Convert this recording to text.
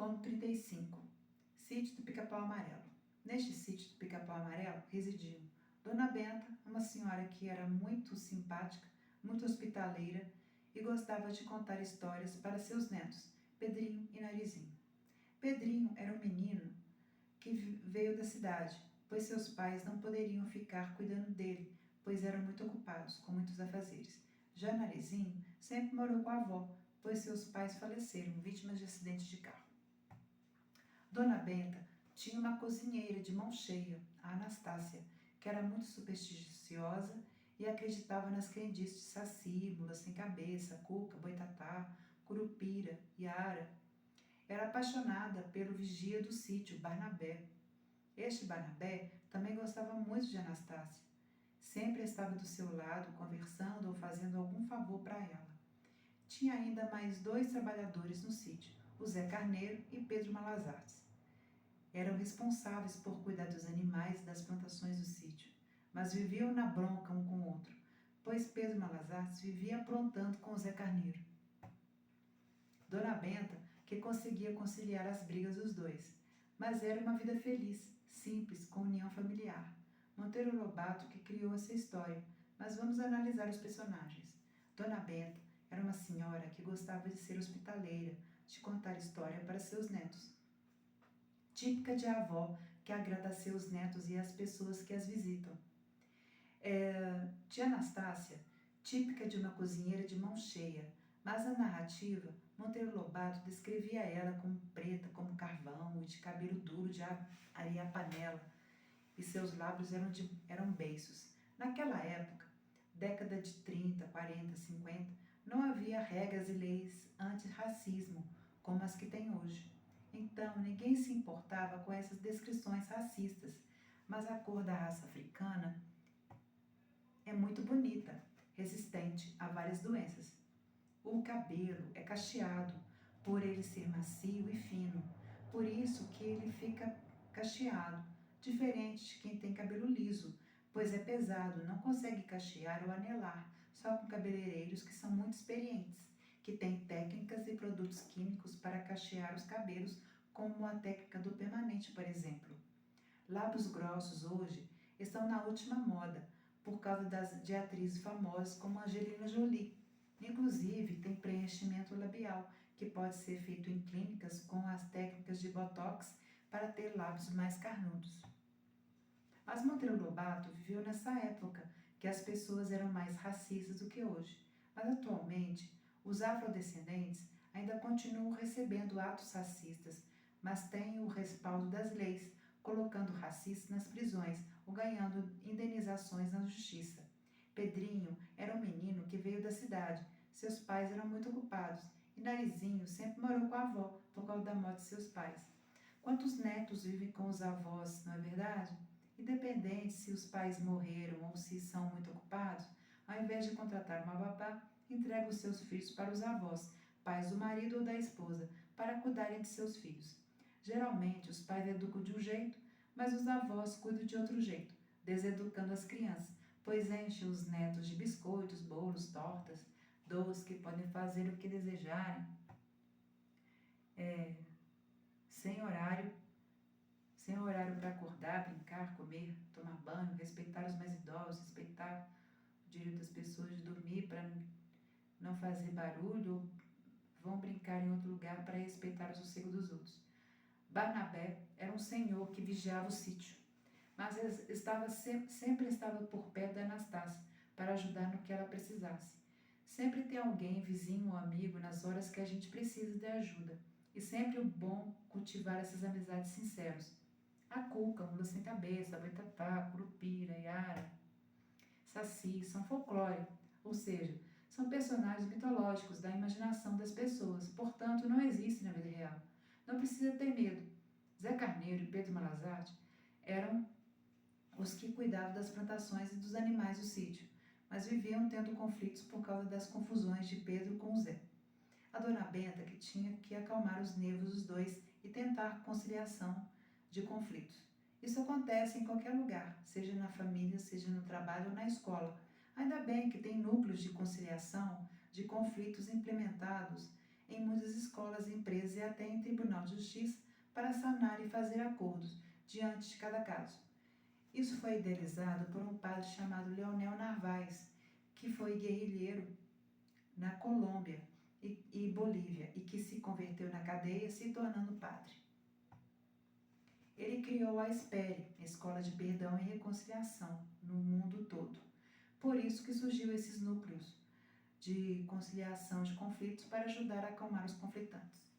Conto 35. Sítio do Pica-Pau Amarelo. Neste sítio do Pica-Pau Amarelo residiam Dona Benta, uma senhora que era muito simpática, muito hospitaleira e gostava de contar histórias para seus netos, Pedrinho e Narizinho. Pedrinho era um menino que veio da cidade, pois seus pais não poderiam ficar cuidando dele, pois eram muito ocupados, com muitos afazeres. Já Narizinho sempre morou com a avó, pois seus pais faleceram, vítimas de acidentes de carro. Dona Benta tinha uma cozinheira de mão cheia, a Anastácia, que era muito supersticiosa e acreditava nas crendices de saci, mula sem cabeça, cuca, boitatá, curupira, iara. Era apaixonada pelo vigia do sítio, Barnabé. Este Barnabé também gostava muito de Anastácia. Sempre estava do seu lado, conversando ou fazendo algum favor para ela. Tinha ainda mais 2 trabalhadores no sítio, o Zé Carneiro e Pedro Malazartes. Eram responsáveis por cuidar dos animais e das plantações do sítio, mas viviam na bronca um com o outro, pois Pedro Malazartes vivia aprontando com o Zé Carneiro. Dona Benta, que conseguia conciliar as brigas dos dois, mas era uma vida feliz, simples, com união familiar. Monteiro Lobato que criou essa história, mas vamos analisar os personagens. Dona Benta era uma senhora que gostava de ser hospitaleira, de contar história para seus netos. Típica de avó que agrada a seus netos e às pessoas que as visitam. Tia Anastácia, típica de uma cozinheira de mão cheia, mas na narrativa, Monteiro Lobato descrevia ela como preta, como carvão e de cabelo duro de areia panela, e seus lábios eram beiços. Naquela época, década de 30, 40, 50, não havia regras e leis anti-racismo como as que tem hoje. Então, ninguém se importava com essas descrições racistas, mas a cor da raça africana é muito bonita, resistente a várias doenças. O cabelo é cacheado, por ele ser macio e fino, por isso que ele fica cacheado, diferente de quem tem cabelo liso, pois é pesado, não consegue cachear ou anelar, só com cabeleireiros que são muito experientes, que têm técnicas e produtos químicos para cachear os cabelos, como a técnica do permanente, por exemplo. Lábios grossos hoje estão na última moda, por causa de atrizes famosas como Angelina Jolie. Inclusive, tem preenchimento labial, que pode ser feito em clínicas com as técnicas de Botox para ter lábios mais carnudos. Mas Monteiro Lobato viveu nessa época, que as pessoas eram mais racistas do que hoje. Mas atualmente, os afrodescendentes ainda continuam recebendo atos racistas, mas têm o respaldo das leis, colocando racistas nas prisões ou ganhando indenizações na justiça. Pedrinho era um menino que veio da cidade, seus pais eram muito ocupados, e Narizinho sempre morou com a avó por causa da morte de seus pais. Quantos netos vivem com os avós, não é verdade? Independente se os pais morreram ou se são muito ocupados, ao invés de contratar uma babá, entrega os seus filhos para os avós, pais do marido ou da esposa, para cuidarem de seus filhos. Geralmente, os pais educam de um jeito, mas os avós cuidam de outro jeito, deseducando as crianças, pois enchem os netos de biscoitos, bolos, tortas, doces que podem fazer o que desejarem, sem horário para acordar, brincar, comer, tomar banho, respeitar os mais idosos, respeitar o direito das pessoas de dormir para não fazer barulho, ou vão brincar em outro lugar para respeitar o sossego dos outros. Barnabé era um senhor que vigiava o sítio, mas sempre estava por perto da Anastácia para ajudar no que ela precisasse. Sempre tem alguém, vizinho ou amigo, nas horas que a gente precisa de ajuda, e sempre é bom cultivar essas amizades sinceras. A cuca, mula sem cabeça, a boitatá, curupira, iara, saci são folclore, ou seja, são personagens mitológicos da imaginação das pessoas, portanto não existem na vida real. Não precisa ter medo. Zé Carneiro e Pedro Malazarte eram os que cuidavam das plantações e dos animais do sítio, mas viviam tendo conflitos por causa das confusões de Pedro com Zé. A Dona Benta que tinha que acalmar os nervos dos dois e tentar conciliação de conflitos. Isso acontece em qualquer lugar, seja na família, seja no trabalho ou na escola. Ainda bem que tem núcleos de conciliação de conflitos implementados em muitas escolas, empresas e até em tribunal de justiça para sanar e fazer acordos diante de cada caso. Isso foi idealizado por um padre chamado Leonel Narváez, que foi guerrilheiro na Colômbia e Bolívia e que se converteu na cadeia, se tornando padre. Ele criou a ESPERE, Escola de Perdão e Reconciliação, no mundo todo. Por isso que surgiu esses núcleos de conciliação de conflitos para ajudar a acalmar os conflitantes.